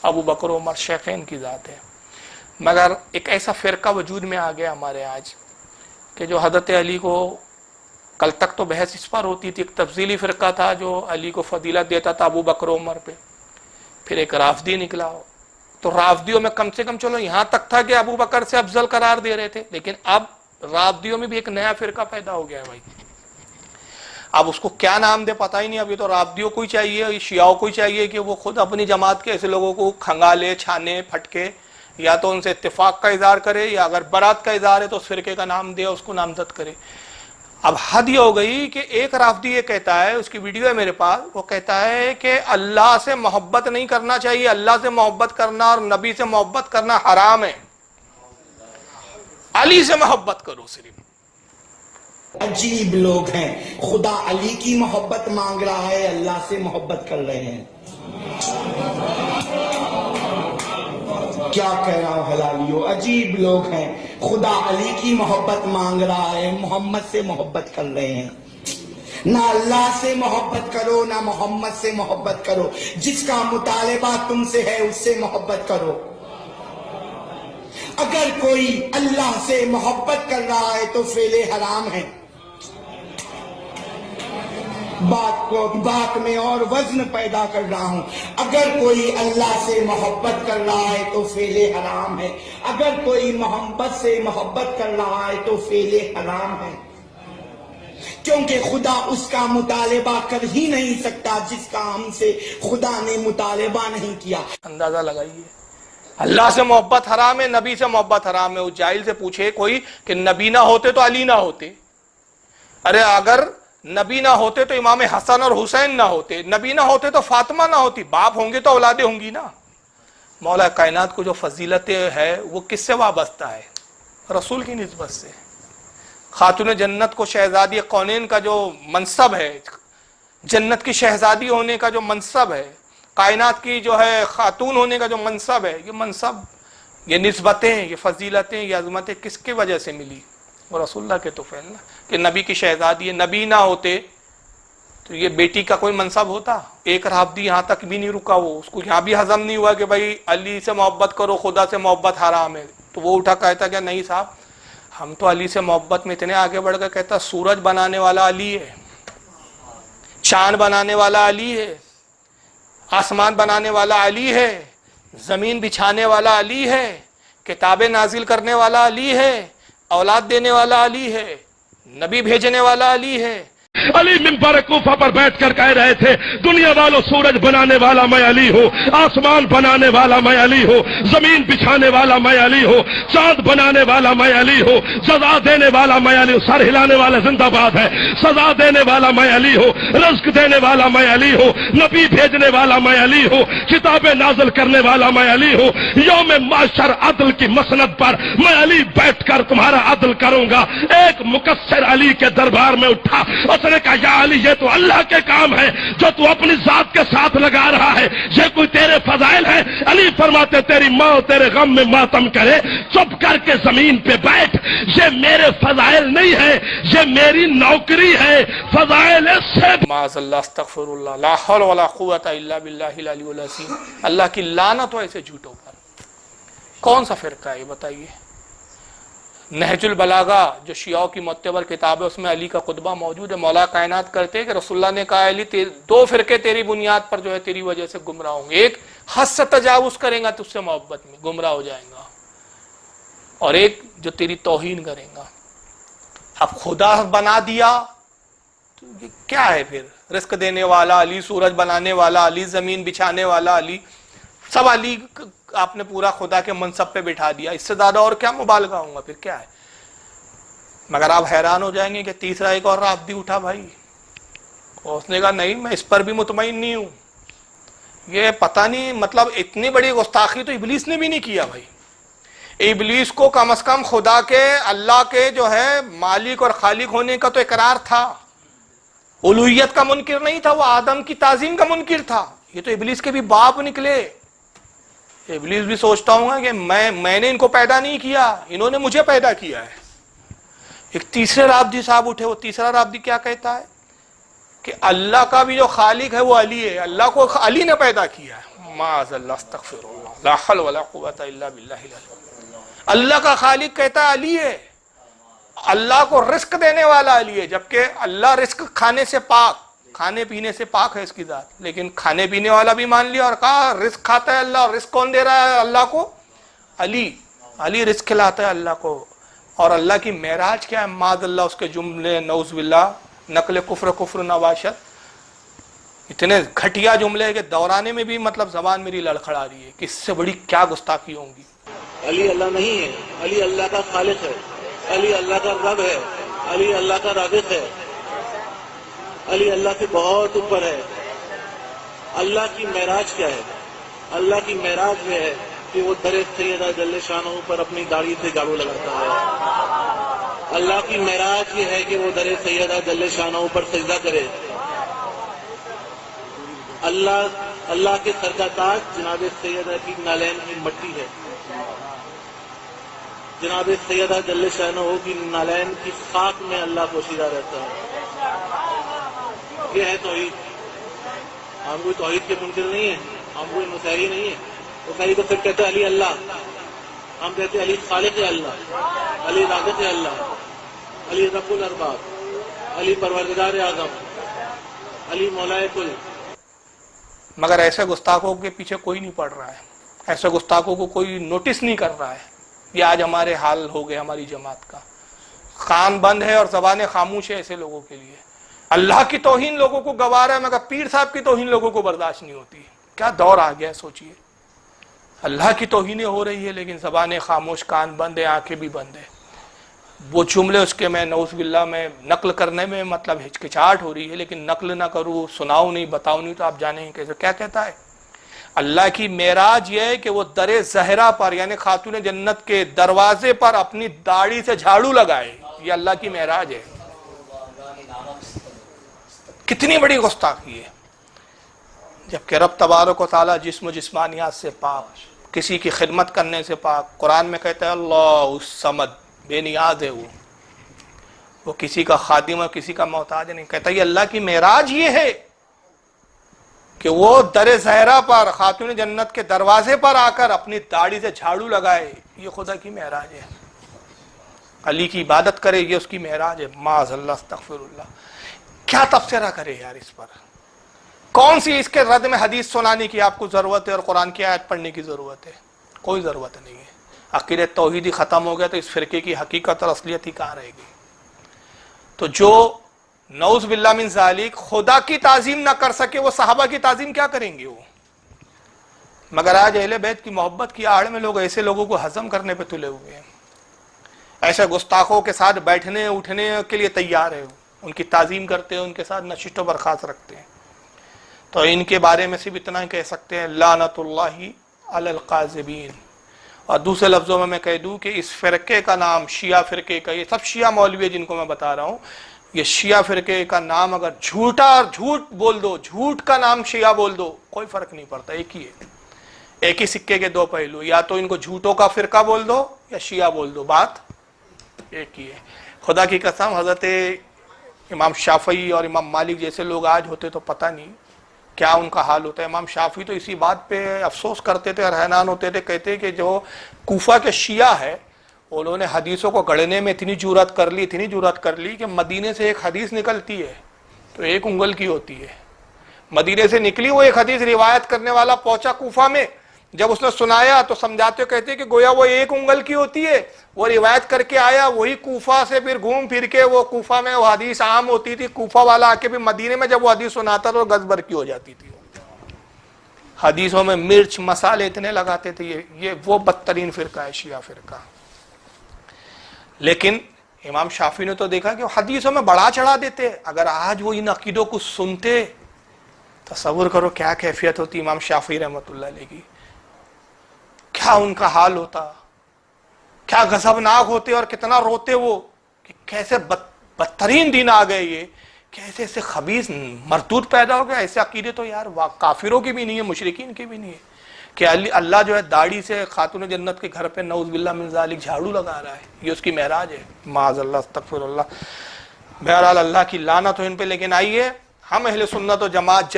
ابو بکر عمر شیخین کی ذات ہے. مگر ایک ایسا فرقہ وجود میں آ گیا ہمارے آج کہ جو حضرت علی کو، کل تک تو بحث اس پر ہوتی تھی، ایک تفضیلی فرقہ تھا جو علی کو فضیلت دیتا تھا ابو بکر عمر پہ، پھر ایک رافضی نکلا ہو. تو رافضیوں میں کم سے کم چلو یہاں تک تھا کہ ابو بکر سے افضل قرار دے رہے تھے، لیکن اب رافضیوں میں بھی ایک نیا فرقہ پیدا ہو گیا ہے بھائی. اب اس کو کیا نام دے پتہ ہی نہیں. ابھی تو رافضیوں کو ہی چاہیے، شیعوں کو ہی چاہیے کہ وہ خود اپنی جماعت کے ایسے لوگوں کو کھنگالے، چھانے، پھٹکے، یا تو ان سے اتفاق کا اظہار کرے، یا اگر برات کا اظہار ہے تو اس فرقے کا نام دے، اس کو نامزد کرے. اب حد یہ ہو گئی کہ ایک رافضی یہ کہتا ہے، اس کی ویڈیو ہے میرے پاس، وہ کہتا ہے کہ اللہ سے محبت نہیں کرنا چاہیے، اللہ سے محبت کرنا اور نبی سے محبت کرنا حرام ہے، علی سے محبت کرو صرف. عجیب لوگ ہیں، خدا علی کی محبت مانگ رہا ہے، اللہ سے محبت کر رہے ہیں. کیا کہہ رہا ہوں حلالیو، عجیب لوگ ہیں، خدا علی کی محبت مانگ رہا ہے، محمد سے محبت کر رہے ہیں. نہ اللہ سے محبت کرو نہ محمد سے محبت کرو، جس کا مطالبہ تم سے ہے اس سے محبت کرو. اگر کوئی اللہ سے محبت کر رہا ہے تو فعل حرام ہے. بات میں اور وزن پیدا کر رہا ہوں. اگر کوئی اللہ سے محبت کر رہا ہے تو فعل حرام ہے، اگر کوئی محمد سے محبت کر رہا ہے تو فعل حرام ہے، کیونکہ خدا اس کا مطالبہ کر ہی نہیں سکتا جس کا ہم سے خدا نے مطالبہ نہیں کیا. اندازہ لگائیے، اللہ سے محبت حرام ہے، نبی سے محبت حرام ہے. اس جاہل سے پوچھے کوئی کہ نبی نہ ہوتے تو علی نہ ہوتے. ارے اگر نبی نہ ہوتے تو امام حسن اور حسین نہ ہوتے، نبی نہ ہوتے تو فاطمہ نہ ہوتی. باپ ہوں گے تو اولادیں ہوں گی نا. مولا کائنات کو جو فضیلتیں ہے وہ کس سے وابستہ ہے؟ رسول کی نسبت سے. خاتون جنت کو شہزادی کونین کا جو منصب ہے، جنت کی شہزادی ہونے کا جو منصب ہے، کائنات کی جو ہے خاتون ہونے کا جو منصب ہے، یہ منصب، یہ نسبتیں، یہ فضیلتیں، یہ عظمتیں کس کی وجہ سے ملی؟ وہ رسول اللہ کے توفیل نا، کہ نبی کی شہزادی ہے. نبی نہ ہوتے تو یہ بیٹی کا کوئی منصب ہوتا؟ ایک رافضی یہاں تک بھی نہیں رکا، وہ اس کو یہاں بھی ہضم نہیں ہوا کہ بھائی علی سے محبت کرو، خدا سے محبت حرام ہے. تو وہ اٹھا کہتا کہ نہیں صاحب، ہم تو علی سے محبت میں اتنے آگے بڑھ گئے. کہتا سورج بنانے والا علی ہے، چاند بنانے والا علی ہے، آسمان بنانے والا علی ہے، زمین بچھانے والا علی ہے، کتابیں نازل کرنے والا علی ہے، اولاد دینے والا علی ہے، نبی بھیجنے والا علی ہے. علی منبر کوفہ پر بیٹھ کر کہہ رہے تھے، دنیا والوں سورج بنانے والا میں علی ہوں، آسمان بنانے والا میں علی ہوں، زمین بچھانے والا میں علی ہوں، چاند بنانے والا میں علی ہوں، سزا دینے والا میں علی ہوں. سر ہلانے والا زندہ باد ہے. سزا دینے والا میں علی ہوں، رزق دینے والا میں علی ہوں، نبی بھیجنے والا میں علی ہوں، کتابیں نازل کرنے والا میں علی ہوں. یوم معاشر عدل کی مسند پر میں علی بیٹھ کر تمہارا عدل کروں گا. ایک مقصر علی کے دربار میں اٹھا، اس نے کہا یا علی یہ تو اللہ کے کام ہے جو تو اپنی ذات کے ساتھ لگا رہا ہے، یہ کوئی تیرے فضائل ہے؟ علی فرماتے تیری ماں تیرے غم میں ماتم کرے، چپ کر کے زمین پہ بیٹھ. یہ میرے فضائل نہیں ہے، یہ میری نوکری ہے. فضائل سے معاذ اللہ، استغفر اللہ، لا حول ولا قوت الا باللہ العلی العظیم. اللہ کی لعنت ہو ایسے جھوٹوں پر. کون سا فرقہ ہے یہ بتائیے؟ نہج البلاغہ جو شیعوں کی معتبر کتاب ہے، اس میں علی کا خطبہ موجود ہے. مولا کائنات کرتے ہیں کہ رسول اللہ نے کہا علی دو فرقے تیری بنیاد پر جو ہے تیری وجہ سے گمراہ ہوں گے. ایک حد سے تجاوز کریں گا تو اس سے محبت میں گمراہ ہو جائیں گا، اور ایک جو تیری توہین کریں گا. اب خدا بنا دیا تو یہ کیا ہے پھر؟ رزق دینے والا علی، سورج بنانے والا علی، زمین بچھانے والا علی، سب علی آپ نے پورا خدا کے منصب پہ بٹھا دیا. اس سے زیادہ اور کیا مبالغہ ہوں گا؟ پھر کیا ہے؟ مگر آپ حیران ہو جائیں گے کہ تیسرا ایک اور رافضی اٹھا بھائی، اور اس نے کہا نہیں میں اس پر بھی مطمئن نہیں ہوں. یہ پتہ نہیں، مطلب اتنی بڑی گستاخی تو ابلیس نے بھی نہیں کیا بھائی. ابلیس کو کم از کم خدا کے، اللہ کے جو ہے مالک اور خالق ہونے کا تو اقرار تھا، الوہیت کا منکر نہیں تھا، وہ آدم کی تعظیم کا منکر تھا. یہ تو ابلیس کے بھی باپ نکلے. ابلیس بھی سوچتا ہوں گا کہ میں نے ان کو پیدا نہیں کیا، انہوں نے مجھے پیدا کیا ہے. ایک تیسرے رافضی صاحب اٹھے. وہ تیسرا رافضی کیا کہتا ہے کہ اللہ کا بھی جو خالق ہے وہ علی ہے، اللہ کو علی نے پیدا کیا ہے. معاذ اللہ استغفر اللہ لا حول ولا قوت الا باللہ العلی۔ اللہ کا خالق کہتا ہے علی ہے، اللہ کو رزق دینے والا علی ہے، جبکہ اللہ رزق کھانے سے پاک، کھانے پینے سے پاک ہے اس کی ذات، لیکن کھانے پینے والا بھی مان لیا اور کہا رزق کھاتا ہے اللہ، اور رزق کون دے رہا ہے اللہ کو؟ علی، علی رزق کھلاتا ہے اللہ کو۔ اور اللہ کی معراج کیا ہے؟ معاذ اللہ اس کے جملے نعوذ باللہ نقل کفر نواشت، اتنے گھٹیا جملے ہیں کہ دورانے میں بھی مطلب زبان میری لڑکھڑا رہی ہے کہ اس سے بڑی کیا گستاخی ہوں گی۔ علی اللہ نہیں ہے، علی اللہ کا خالق ہے، علی اللہ کا رب ہے، علی اللہ کا رازق ہے، علی اللہ سے بہت اوپر ہے۔ اللہ کی معراج کیا ہے؟ اللہ کی معراج میں ہے کہ وہ در سیدہ جل شانہ پر اپنی داڑھی سے جھاڑو لگاتا ہے۔ اللہ کی معراج یہ ہے کہ وہ در سیدہ جل شانہ پر سجدہ کرے۔ اللہ کے سر کا تاج جناب سیدہ کی نالین کی مٹی ہے، جناب سیدہ جل شانہ کی نالین کی خاک میں اللہ پوشیدہ رہتا ہے۔ یہ ہے توحید۔ ہم کوئی توحید کے منکر نہیں ہیں، ہم کوئی مسیحی نہیں ہیں۔ مسیحی تو صرف کہتے ہیں علی اللہ، ہم کہتے ہیں علی خالق اللہ، علی رازق اللہ، علی رب الارباب، علی پروردگار اعظم، علی مولائے کل۔ مگر ایسے گستاخوں کے پیچھے کوئی نہیں پڑ رہا ہے، ایسے گستاخوں کو کوئی نوٹس نہیں کر رہا ہے۔ یہ آج ہمارے حال ہو گئے ہماری جماعت کا، کان بند ہے اور زبانیں خاموش ہے ایسے لوگوں کے لیے۔ اللہ کی توہین لوگوں کو گوارا ہے مگر پیر صاحب کی توہین لوگوں کو برداشت نہیں ہوتی۔ کیا دور آ گیا ہے سوچئے، اللہ کی توہینیں ہو رہی ہے لیکن زبانیں خاموش، کان بند ہے، آنکھیں بھی بند ہے۔ وہ جملے اس کے میں نعوذ باللہ میں نقل کرنے میں مطلب ہچکچاہٹ ہو رہی ہے، لیکن نقل نہ کروں، سناؤں نہیں، بتاؤں نہیں تو آپ جانیں گے کیسے۔ کیا کہتا ہے؟ اللہ کی معراج یہ ہے کہ وہ در زہرا پر یعنی خاتون جنت کے دروازے پر اپنی داڑھی سے جھاڑو لگائے، یہ اللہ کی معراج ہے۔ کتنی بڑی گستاخی ہے، جبکہ رب تبارک و تعالی جسم و جسمانیات سے پاک، کسی کی خدمت کرنے سے پاک۔ قرآن میں کہتا ہے اللہ الصمد، بے نیاز ہے وہ کسی کا خادم اور کسی کا محتاج نہیں۔ کہتا ہے یہ اللہ کی معراج یہ ہے کہ وہ در زہرا پر خاتون جنت کے دروازے پر آ کر اپنی داڑھی سے جھاڑو لگائے، یہ خدا کی معراج ہے۔ علی کی عبادت کرے، یہ اس کی معراج ہے۔ معاذ اللہ استغفر اللہ۔ کیا تبصرہ کرے یار اس پر؟ کون سی اس کے رد میں حدیث سنانے کی آپ کو ضرورت ہے اور قرآن کی آیت پڑھنے کی ضرورت ہے؟ کوئی ضرورت نہیں ہے۔ عقیدت توحیدی ختم ہو گیا تو اس فرقے کی حقیقت اور اصلیت ہی کہاں رہے گی؟ تو جو نعوذ باللہ من ذالک خدا کی تعظیم نہ کر سکے وہ صحابہ کی تعظیم کیا کریں گے وہ؟ مگر آج اہل بیت کی محبت کی آڑ میں لوگ ایسے لوگوں کو ہضم کرنے پہ تلے ہوئے ہیں، ایسے گستاخوں کے ساتھ بیٹھنے اٹھنے کے لیے تیار ہے، ان کی تعظیم کرتے ہیں، ان کے ساتھ نشست و برخاست رکھتے ہیں۔ تو ان کے بارے میں صرف اتنا ہی کہہ سکتے ہیں لعنت اللہ علی القاذبین۔ اور دوسرے لفظوں میں کہہ دوں کہ اس فرقے کا نام شیعہ فرقے کا، یہ سب شیعہ مولوی جن کو میں بتا رہا ہوں، یہ شیعہ فرقے کا نام اگر جھوٹا اور جھوٹ بول دو، جھوٹ کا نام شیعہ بول دو، کوئی فرق نہیں پڑتا، ایک ہی ہے، ایک ہی سکے کے دو پہلو، یا تو ان کو جھوٹوں کا فرقہ بول دو یا شیعہ بول دو، بات ایک ہی ہے۔ خدا کی قسم حضرت امام شافعی اور امام مالک جیسے لوگ آج ہوتے تو پتہ نہیں کیا ان کا حال ہوتا ہے۔ امام شافعی تو اسی بات پہ افسوس کرتے تھے اور حیران ہوتے تھے، کہتے کہ جو کوفہ کے شیعہ ہے انہوں نے حدیثوں کو گڑھنے میں اتنی جرات کر لی کہ مدینے سے ایک حدیث نکلتی ہے تو ایک انگل کی ہوتی ہے۔ مدینے سے نکلی وہ ایک حدیث روایت کرنے والا پہنچا کوفہ میں، جب اس نے سنایا تو سمجھاتے کہتے کہ گویا وہ ایک انگل کی ہوتی ہے، وہ روایت کر کے آیا، وہی کوفہ سے پھر گھوم پھر کے وہ کوفہ میں وہ حدیث عام ہوتی تھی، کوفہ والا آ کے بھی مدینے میں جب وہ حدیث سناتا تو گز بر کی ہو جاتی تھی۔ حدیثوں میں مرچ مسالے اتنے لگاتے تھے، یہ وہ بدترین فرقہ ہے شیعہ فرقہ۔ لیکن امام شافعی نے تو دیکھا کہ وہ حدیثوں میں بڑا چڑھا دیتے، اگر آج وہ ان عقیدوں کو سنتے تصور کرو کیا کیفیت ہوتی امام شافعی رحمۃ اللہ علیہ کی، کیا ان کا حال ہوتا، کیا غضبناک ہوتے اور کتنا روتے وہ کہ کیسے بدترین دن آ گئے، یہ کیسے ایسے خبیث مردود پیدا ہو گیا۔ ایسے عقیدے تو یار کافروں کی بھی نہیں ہے، مشرکین کی بھی نہیں ہے کہ اللہ جو ہے داڑھی سے خاتون جنت کے گھر پہ نعوذ باللہ من ذالک جھاڑو لگا رہا ہے، یہ اس کی معراج ہے۔ معاذ اللہ استغفر اللہ۔ بہرحال اللہ کی لعنت ہو ان پہ، لیکن آئیے ہم اہل سنت و جماعت